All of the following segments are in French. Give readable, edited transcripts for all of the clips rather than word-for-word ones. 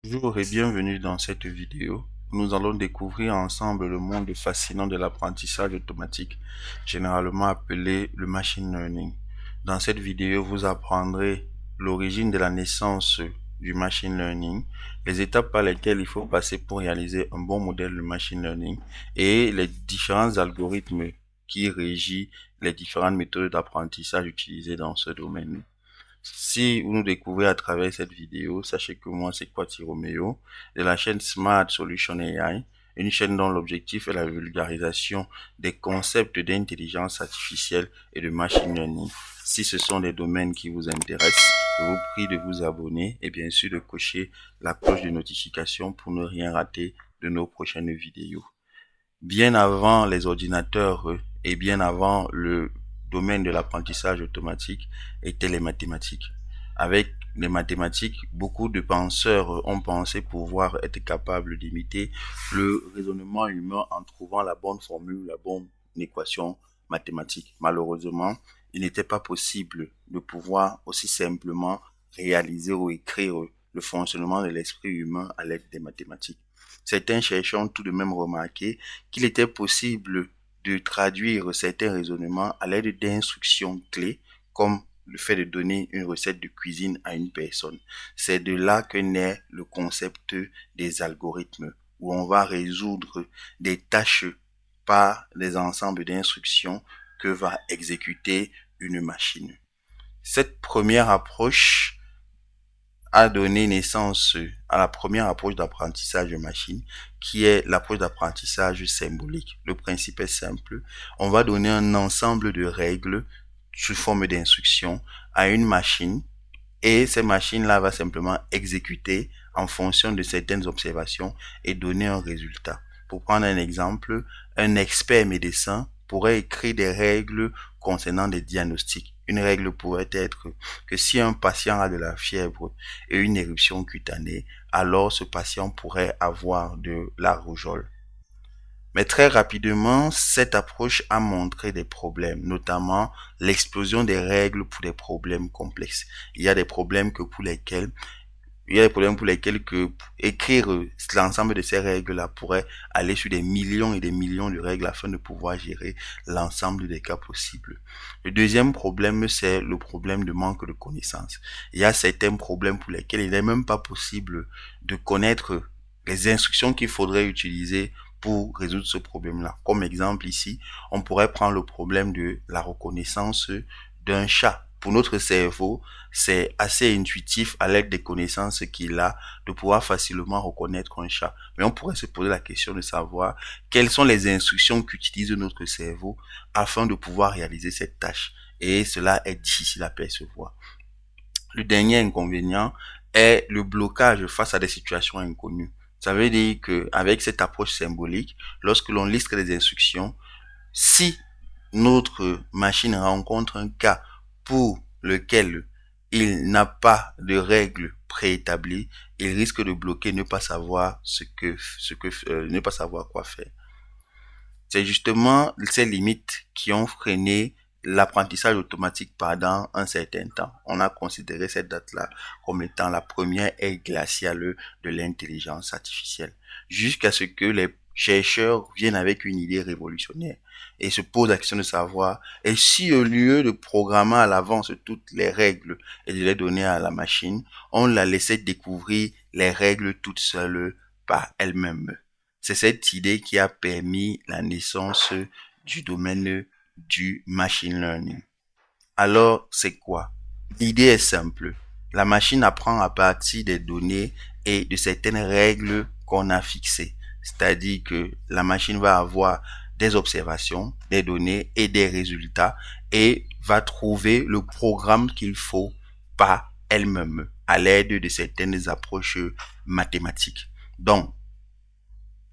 Bonjour et bienvenue dans cette vidéo. Nous allons découvrir ensemble le monde fascinant de l'apprentissage automatique, généralement appelé le machine learning. Dans cette vidéo, vous apprendrez l'origine de la naissance du machine learning, les étapes par lesquelles il faut passer pour réaliser un bon modèle de machine learning et les différents algorithmes qui régissent les différentes méthodes d'apprentissage utilisées dans ce domaine. Si vous nous découvrez à travers cette vidéo, sachez que moi c'est Kwati Romeo de la chaîne Smart Solution AI, une chaîne dont l'objectif est la vulgarisation des concepts d'intelligence artificielle et de machine learning. Si ce sont des domaines qui vous intéressent, je vous prie de vous abonner et bien sûr de cocher la cloche de notification pour ne rien rater de nos prochaines vidéos. Bien avant les ordinateurs et bien avant le domaine de l'apprentissage automatique étaient les mathématiques. Avec les mathématiques, beaucoup de penseurs ont pensé pouvoir être capables d'imiter le raisonnement humain en trouvant la bonne formule, la bonne équation mathématique. Malheureusement, il n'était pas possible de pouvoir aussi simplement réaliser ou écrire le fonctionnement de l'esprit humain à l'aide des mathématiques. Certains chercheurs ont tout de même remarqué qu'il était possible de traduire certains raisonnements à l'aide d'instructions clés, comme le fait de donner une recette de cuisine à une personne. C'est de là que naît le concept des algorithmes, où on va résoudre des tâches par des ensembles d'instructions que va exécuter une machine. Cette première approche a donné naissance à la première approche d'apprentissage de machine, qui est l'approche d'apprentissage symbolique. Le principe est simple. On va donner un ensemble de règles sous forme d'instructions à une machine et ces machines-là va simplement exécuter en fonction de certaines observations et donner un résultat. Pour prendre un exemple, un expert médecin pourrait écrire des règles concernant des diagnostics. Une règle pourrait être que si un patient a de la fièvre et une éruption cutanée, alors ce patient pourrait avoir de la rougeole. Mais très rapidement, cette approche a montré des problèmes, notamment l'explosion des règles pour des problèmes complexes. Il y a des problèmes que écrire l'ensemble de ces règles-là pourrait aller sur des millions et des millions de règles afin de pouvoir gérer l'ensemble des cas possibles. Le deuxième problème, c'est le problème de manque de connaissances. Il y a certains problèmes pour lesquels il n'est même pas possible de connaître les instructions qu'il faudrait utiliser pour résoudre ce problème-là. Comme exemple ici, on pourrait prendre le problème de la reconnaissance d'un chat. Pour notre cerveau, c'est assez intuitif à l'aide des connaissances qu'il a de pouvoir facilement reconnaître un chat. Mais on pourrait se poser la question de savoir quelles sont les instructions qu'utilise notre cerveau afin de pouvoir réaliser cette tâche. Et cela est difficile à percevoir. Le dernier inconvénient est le blocage face à des situations inconnues. Ça veut dire qu'avec cette approche symbolique, lorsque l'on liste les instructions, si notre machine rencontre un cas pour lequel il n'a pas de règles préétablies, il risque de bloquer, ne pas savoir ne pas savoir quoi faire. C'est justement ces limites qui ont freiné l'apprentissage automatique pendant un certain temps. On a considéré cette date-là comme étant la première ère glaciale de l'intelligence artificielle, jusqu'à ce que les chercheurs viennent avec une idée révolutionnaire et se posent la question de savoir, et si au lieu de programmer à l'avance toutes les règles et de les donner à la machine, on la laissait découvrir les règles toutes seules par elle-même. C'est cette idée qui a permis la naissance du domaine du machine learning. Alors, c'est quoi? L'idée est simple. La machine apprend à partir des données et de certaines règles qu'on a fixées. C'est-à-dire que la machine va avoir des observations, des données et des résultats et va trouver le programme qu'il faut par elle-même à l'aide de certaines approches mathématiques. Donc,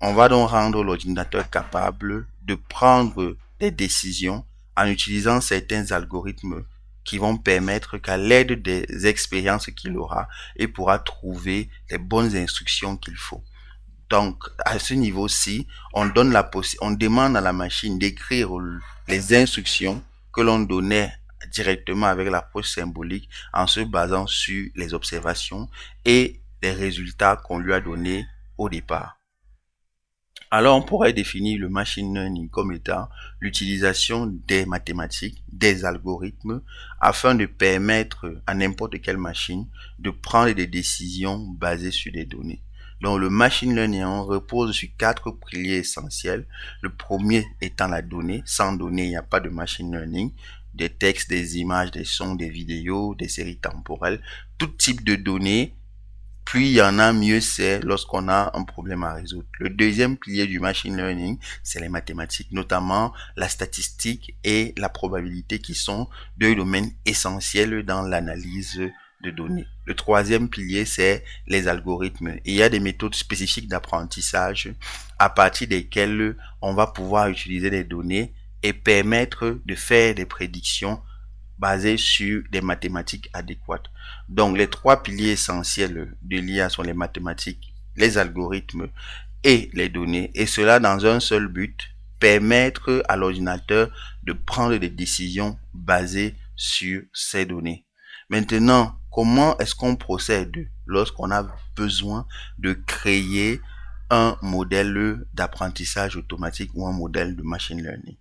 on va donc rendre l'ordinateur capable de prendre des décisions en utilisant certains algorithmes qui vont permettre qu'à l'aide des expériences qu'il aura, il pourra trouver les bonnes instructions qu'il faut. Donc, à ce niveau-ci, on demande à la machine d'écrire les instructions que l'on donnait directement avec l'approche symbolique en se basant sur les observations et des résultats qu'on lui a donnés au départ. Alors, on pourrait définir le machine learning comme étant l'utilisation des mathématiques, des algorithmes, afin de permettre à n'importe quelle machine de prendre des décisions basées sur des données. Donc, le machine learning repose sur 4 piliers essentiels. Le premier étant la donnée. Sans données, il n'y a pas de machine learning. Des textes, des images, des sons, des vidéos, des séries temporelles, tout type de données. Plus il y en a, mieux c'est lorsqu'on a un problème à résoudre. Le deuxième pilier du machine learning, c'est les mathématiques, notamment la statistique et la probabilité qui sont deux domaines essentiels dans l'analyse de données. Le troisième pilier, c'est les algorithmes. Et il y a des méthodes spécifiques d'apprentissage à partir desquelles on va pouvoir utiliser des données et permettre de faire des prédictions basé sur des mathématiques adéquates. Donc, les trois piliers essentiels de l'IA sont les mathématiques, les algorithmes et les données, et cela dans un seul but, permettre à l'ordinateur de prendre des décisions basées sur ces données. Maintenant, comment est-ce qu'on procède lorsqu'on a besoin de créer un modèle d'apprentissage automatique ou un modèle de machine learning?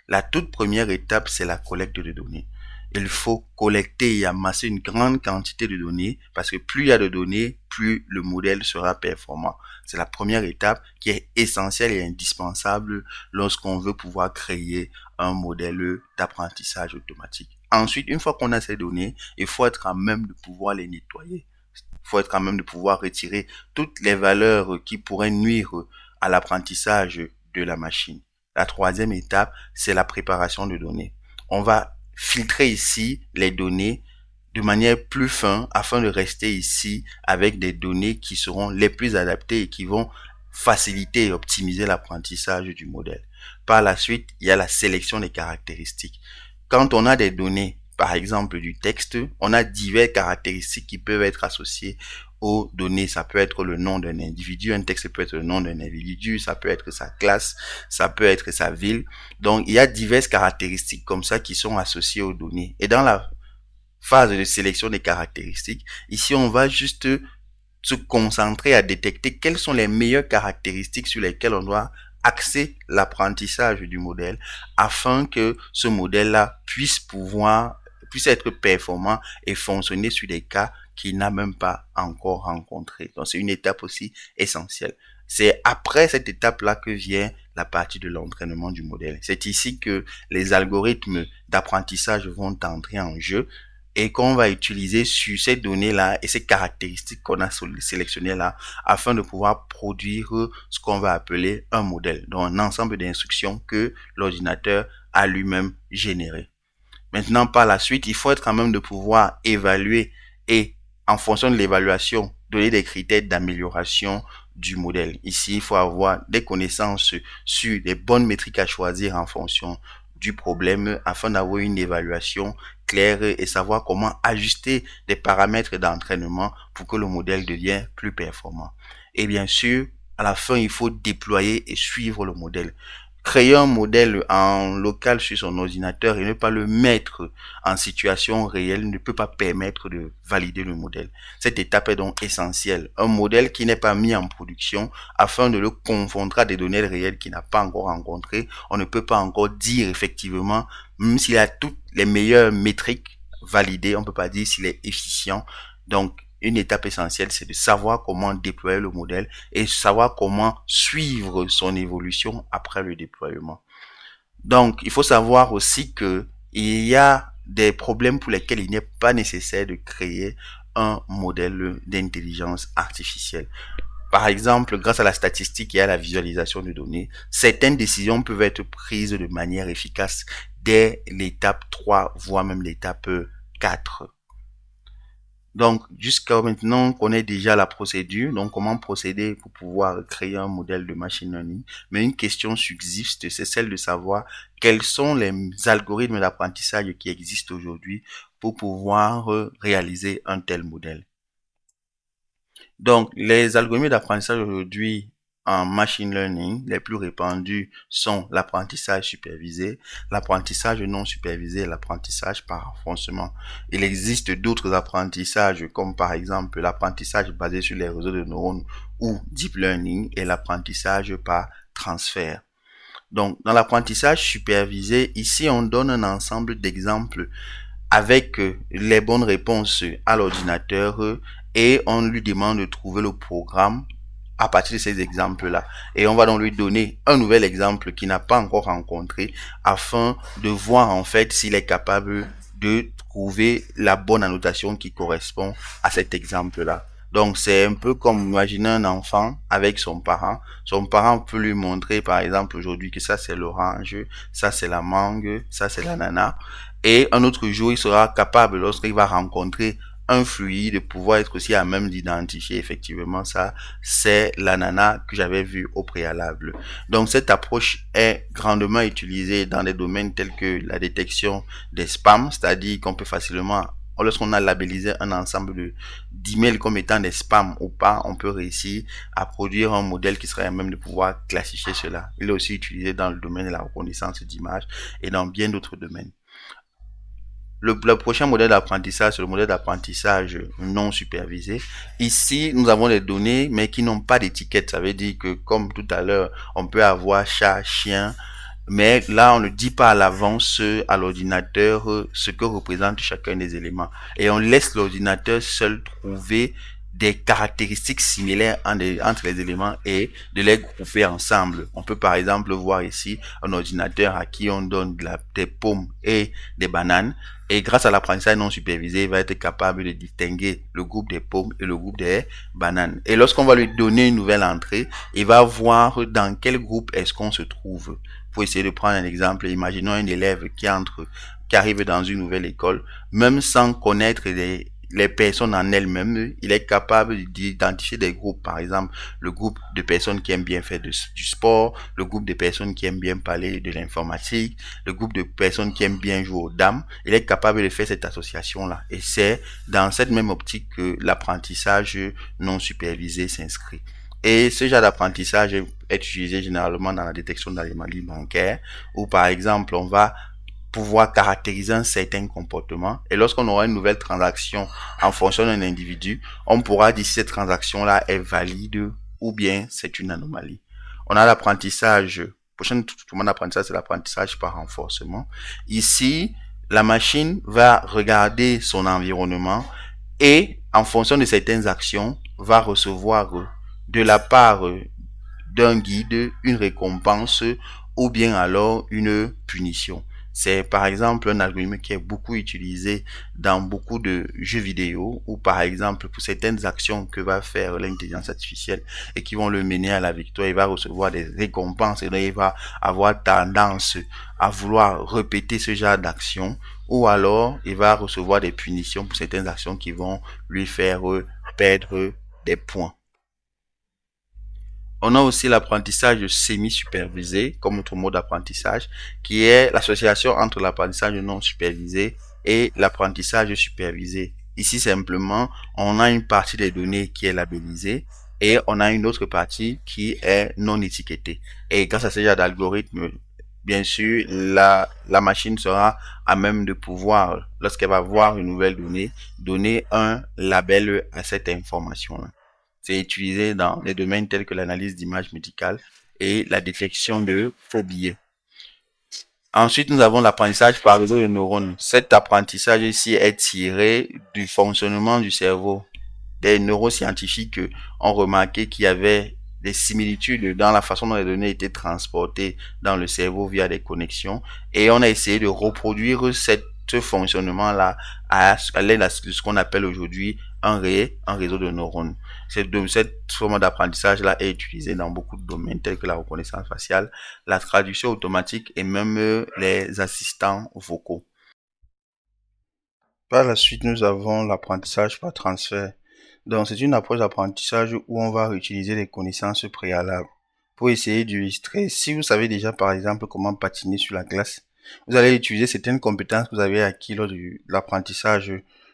La toute première étape, c'est la collecte de données. Il faut collecter et amasser une grande quantité de données parce que plus il y a de données, plus le modèle sera performant. C'est la première étape qui est essentielle et indispensable lorsqu'on veut pouvoir créer un modèle d'apprentissage automatique. Ensuite, une fois qu'on a ces données, il faut être à même de pouvoir les nettoyer. Il faut être à même de pouvoir retirer toutes les valeurs qui pourraient nuire à l'apprentissage de la machine. La troisième étape, c'est la préparation de données. On va filtrer ici les données de manière plus fine afin de rester ici avec des données qui seront les plus adaptées et qui vont faciliter et optimiser l'apprentissage du modèle. Par la suite, il y a la sélection des caractéristiques. Quand on a des données, par exemple du texte, on a diverses caractéristiques qui peuvent être associées aux données. Ça peut être le nom d'un individu, un texte peut être le nom d'un individu, ça peut être sa classe, ça peut être sa ville. Donc, il y a diverses caractéristiques comme ça qui sont associées aux données. Et dans la phase de sélection des caractéristiques, ici, on va juste se concentrer à détecter quelles sont les meilleures caractéristiques sur lesquelles on doit axer l'apprentissage du modèle afin que ce modèle-là puisse être performant et fonctionner sur des cas qu'il n'a même pas encore rencontrés. Donc, c'est une étape aussi essentielle. C'est après cette étape-là que vient la partie de l'entraînement du modèle. C'est ici que les algorithmes d'apprentissage vont entrer en jeu et qu'on va utiliser sur ces données-là et ces caractéristiques qu'on a sélectionnées-là afin de pouvoir produire ce qu'on va appeler un modèle, donc un ensemble d'instructions que l'ordinateur a lui-même généré. Maintenant, par la suite, il faut être quand même de pouvoir évaluer et, en fonction de l'évaluation, donner des critères d'amélioration du modèle. Ici, il faut avoir des connaissances sur les bonnes métriques à choisir en fonction du problème afin d'avoir une évaluation claire et savoir comment ajuster des paramètres d'entraînement pour que le modèle devienne plus performant. Et bien sûr, à la fin, il faut déployer et suivre le modèle. Créer un modèle en local sur son ordinateur et ne pas le mettre en situation réelle ne peut pas permettre de valider le modèle. Cette étape est donc essentielle. Un modèle qui n'est pas mis en production afin de le confondre à des données réelles qu'il n'a pas encore rencontrées, on ne peut pas encore dire effectivement, même s'il a toutes les meilleures métriques validées, on ne peut pas dire s'il est efficient. Donc, une étape essentielle, c'est de savoir comment déployer le modèle et savoir comment suivre son évolution après le déploiement. Donc, il faut savoir aussi que il y a des problèmes pour lesquels il n'est pas nécessaire de créer un modèle d'intelligence artificielle. Par exemple, grâce à la statistique et à la visualisation de données, certaines décisions peuvent être prises de manière efficace dès l'étape 3, voire même l'étape 4. Donc, jusqu'à maintenant, on connaît déjà la procédure, donc comment procéder pour pouvoir créer un modèle de machine learning. Mais une question subsiste, c'est celle de savoir quels sont les algorithmes d'apprentissage qui existent aujourd'hui pour pouvoir réaliser un tel modèle. Donc, les algorithmes d'apprentissage aujourd'hui en machine learning, les plus répandus sont l'apprentissage supervisé, l'apprentissage non supervisé et l'apprentissage par renforcement. Il existe d'autres apprentissages comme par exemple l'apprentissage basé sur les réseaux de neurones ou deep learning et l'apprentissage par transfert. Donc, dans l'apprentissage supervisé, ici, on donne un ensemble d'exemples avec les bonnes réponses à l'ordinateur et on lui demande de trouver le programme à partir de ces exemples-là. Et on va donc lui donner un nouvel exemple qu'il n'a pas encore rencontré afin de voir en fait s'il est capable de trouver la bonne annotation qui correspond à cet exemple-là. Donc, c'est un peu comme imaginer un enfant avec son parent. Son parent peut lui montrer, par exemple, aujourd'hui que ça c'est l'orange, ça c'est la mangue, ça c'est l'ananas. Et un autre jour, il sera capable, lorsqu'il va rencontrer un fruit, de pouvoir être aussi à même d'identifier effectivement ça, c'est l'ananas que j'avais vu au préalable. Donc cette approche est grandement utilisée dans des domaines tels que la détection des spams, c'est-à-dire qu'on peut facilement, lorsqu'on a labellisé un ensemble d'emails comme étant des spams ou pas, on peut réussir à produire un modèle qui serait à même de pouvoir classifier cela. Il est aussi utilisé dans le domaine de la reconnaissance d'images et dans bien d'autres domaines. Le prochain modèle d'apprentissage, c'est le modèle d'apprentissage non supervisé. Ici, nous avons des données, mais qui n'ont pas d'étiquette. Ça veut dire que, comme tout à l'heure, on peut avoir chat, chien, mais là, on ne dit pas à l'avance à l'ordinateur ce que représente chacun des éléments. Et on laisse l'ordinateur seul trouver des caractéristiques similaires entre les éléments et de les grouper ensemble. On peut par exemple voir ici un ordinateur à qui on donne des pommes et des bananes. Et grâce à l'apprentissage non supervisé, il va être capable de distinguer le groupe des pommes et le groupe des bananes. Et lorsqu'on va lui donner une nouvelle entrée, il va voir dans quel groupe est-ce qu'on se trouve. Pour essayer de prendre un exemple, imaginons un élève qui arrive dans une nouvelle école, même sans connaître les personnes en elles-mêmes, il est capable d'identifier des groupes. Par exemple, le groupe de personnes qui aiment bien faire du sport, le groupe de personnes qui aiment bien parler de l'informatique, le groupe de personnes qui aiment bien jouer aux dames. Il est capable de faire cette association-là. Et c'est dans cette même optique que l'apprentissage non supervisé s'inscrit. Et ce genre d'apprentissage est utilisé généralement dans la détection d'anomalies bancaires, où par exemple, on va pouvoir caractériser un certain comportement. Et lorsqu'on aura une nouvelle transaction en fonction d'un individu, on pourra dire si cette transaction-là est valide ou bien c'est une anomalie. On a l'apprentissage, prochain tournoi d'apprentissage, c'est l'apprentissage par renforcement. Ici, la machine va regarder son environnement et en fonction de certaines actions, va recevoir de la part d'un guide une récompense ou bien alors une punition. C'est par exemple un algorithme qui est beaucoup utilisé dans beaucoup de jeux vidéo ou par exemple pour certaines actions que va faire l'intelligence artificielle et qui vont le mener à la victoire, il va recevoir des récompenses et donc il va avoir tendance à vouloir répéter ce genre d'action ou alors il va recevoir des punitions pour certaines actions qui vont lui faire perdre des points. On a aussi l'apprentissage semi-supervisé comme autre mode d'apprentissage qui est l'association entre l'apprentissage non supervisé et l'apprentissage supervisé. Ici, simplement, on a une partie des données qui est labellisée et on a une autre partie qui est non étiquetée. Et grâce à ce genre d'algorithme, bien sûr, la machine sera à même de pouvoir, lorsqu'elle va voir une nouvelle donnée, donner un label à cette information-là. C'est utilisé dans les domaines tels que l'analyse d'images médicales et la détection de faux billets. Ensuite, nous avons l'apprentissage par réseau de neurones. Cet apprentissage ici est tiré du fonctionnement du cerveau. Des neuroscientifiques ont remarqué qu'il y avait des similitudes dans la façon dont les données étaient transportées dans le cerveau via des connexions et on a essayé de reproduire ce fonctionnement-là à l'aide de ce qu'on appelle aujourd'hui un réseau de neurones. Cette forme d'apprentissage-là est utilisée dans beaucoup de domaines tels que la reconnaissance faciale, la traduction automatique et même les assistants vocaux. Par la suite, nous avons l'apprentissage par transfert. Donc, c'est une approche d'apprentissage où on va utiliser les connaissances préalables pour essayer d'illustrer. Si vous savez déjà, par exemple, comment patiner sur la glace, vous allez utiliser certaines compétences que vous avez acquises lors de l'apprentissage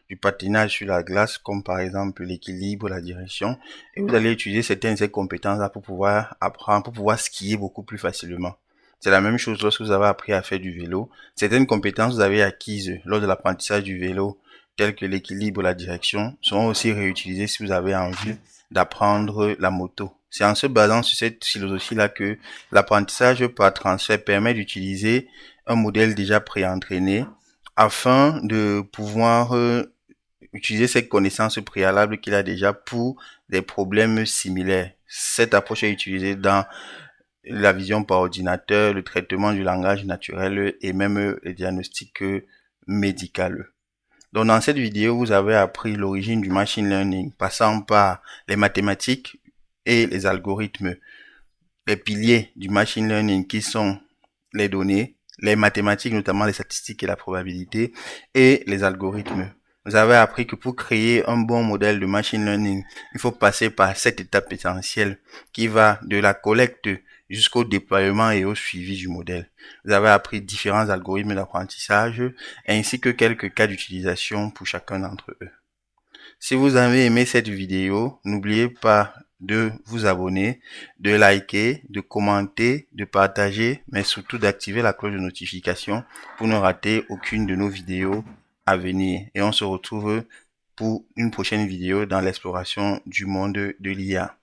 du patinage sur la glace, comme par exemple l'équilibre, la direction, et vous allez utiliser certaines de ces compétences-là pour pouvoir apprendre, pour pouvoir skier beaucoup plus facilement. C'est la même chose lorsque vous avez appris à faire du vélo. Certaines compétences que vous avez acquises lors de l'apprentissage du vélo, telles que l'équilibre, la direction, seront aussi réutilisées si vous avez envie d'apprendre la moto. C'est en se basant sur cette philosophie-là que l'apprentissage par transfert permet d'utiliser un modèle déjà préentraîné afin de pouvoir utiliser ces connaissances préalables qu'il a déjà pour des problèmes similaires. Cette approche est utilisée dans la vision par ordinateur, le traitement du langage naturel et même les diagnostics médicaux. Donc dans cette vidéo, vous avez appris l'origine du machine learning, passant par les mathématiques et les algorithmes, les piliers du machine learning qui sont les données, les mathématiques, notamment les statistiques et la probabilité, et les algorithmes. Vous avez appris que pour créer un bon modèle de machine learning, il faut passer par cette étape essentielle qui va de la collecte jusqu'au déploiement et au suivi du modèle. Vous avez appris différents algorithmes d'apprentissage ainsi que quelques cas d'utilisation pour chacun d'entre eux. Si vous avez aimé cette vidéo, n'oubliez pas de vous abonner, de liker, de commenter, de partager, mais surtout d'activer la cloche de notification pour ne rater aucune de nos vidéos à venir. Et on se retrouve pour une prochaine vidéo dans l'exploration du monde de l'IA.